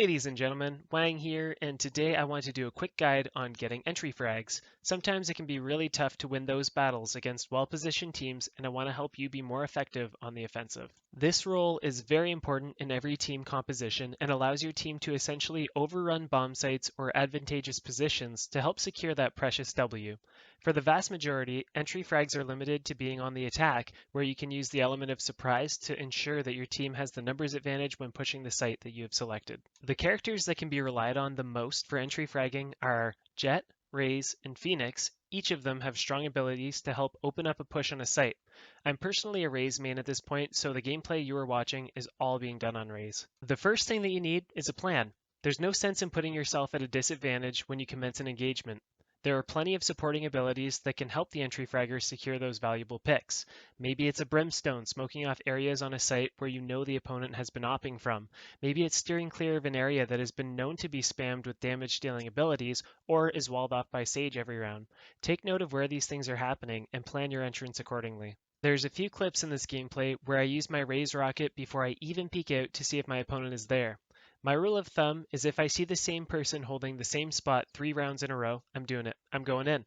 Ladies and gentlemen, Wañg here, and today I want to do a quick guide on getting entry frags. Sometimes it can be really tough to win those battles against well-positioned teams, and I want to help you be more effective on the offensive. This role is very important in every team composition and allows your team to essentially overrun bomb sites or advantageous positions to help secure that precious W. For the vast majority, entry frags are limited to being on the attack, where you can use the element of surprise to ensure that your team has the numbers advantage when pushing the site that you have selected. The characters that can be relied on the most for entry fragging are Jett, Raze, and Phoenix. Each of them have strong abilities to help open up a push on a site. I'm personally a Raze main at this point, so the gameplay you are watching is all being done on Raze. The first thing that you need is a plan. There's no sense in putting yourself at a disadvantage when you commence an engagement. There are plenty of supporting abilities that can help the entry fragger secure those valuable picks. Maybe it's a brimstone smoking off areas on a site where you know the opponent has been opping from. Maybe it's steering clear of an area that has been known to be spammed with damage dealing abilities or is walled off by Sage every round. Take note of where these things are happening and plan your entrance accordingly. There's a few clips in this gameplay where I use my Raze rocket before I even peek out to see if my opponent is there. My rule of thumb is if I see the same person holding the same spot 3 rounds in a row, I'm doing it. I'm going in.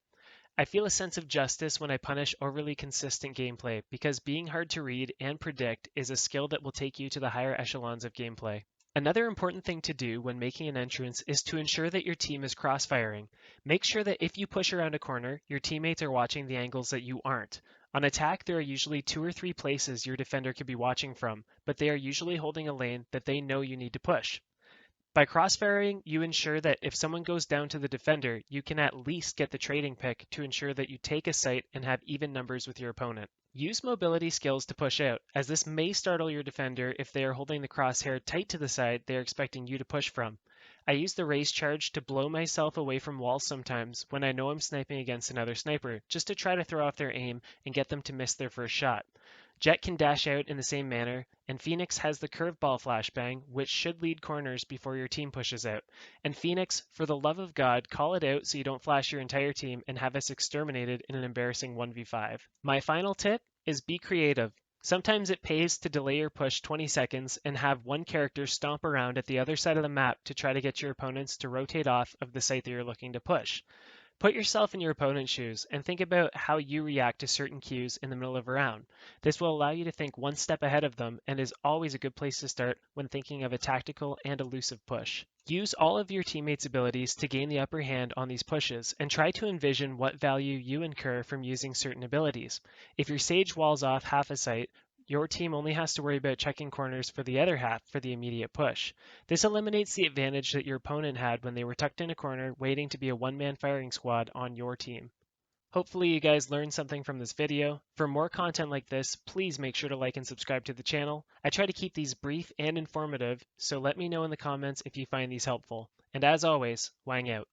I feel a sense of justice when I punish overly consistent gameplay because being hard to read and predict is a skill that will take you to the higher echelons of gameplay. Another important thing to do when making an entrance is to ensure that your team is crossfiring. Make sure that if you push around a corner, your teammates are watching the angles that you aren't. On attack, there are usually 2 or 3 places your defender could be watching from, but they are usually holding a lane that they know you need to push. By crossfiring, you ensure that if someone goes down to the defender, you can at least get the trading pick to ensure that you take a site and have even numbers with your opponent. Use mobility skills to push out, as this may startle your defender if they are holding the crosshair tight to the side they are expecting you to push from. I use the Raze charge to blow myself away from walls sometimes when I know I'm sniping against another sniper, just to try to throw off their aim and get them to miss their first shot. Jett can dash out in the same manner, and Phoenix has the curveball flashbang, which should lead corners before your team pushes out. And Phoenix, for the love of God, call it out so you don't flash your entire team and have us exterminated in an embarrassing 1v5. My final tip is be creative. Sometimes it pays to delay your push 20 seconds and have one character stomp around at the other side of the map to try to get your opponents to rotate off of the site that you're looking to push. Put yourself in your opponent's shoes and think about how you react to certain cues in the middle of a round. This will allow you to think one step ahead of them and is always a good place to start when thinking of a tactical and elusive push. Use all of your teammates' abilities to gain the upper hand on these pushes and try to envision what value you incur from using certain abilities. If your Sage walls off half a site, your team only has to worry about checking corners for the other half for the immediate push. This eliminates the advantage that your opponent had when they were tucked in a corner waiting to be a one-man firing squad on your team. Hopefully you guys learned something from this video. For more content like this, please make sure to like and subscribe to the channel. I try to keep these brief and informative, so let me know in the comments if you find these helpful. And as always, Wañg out.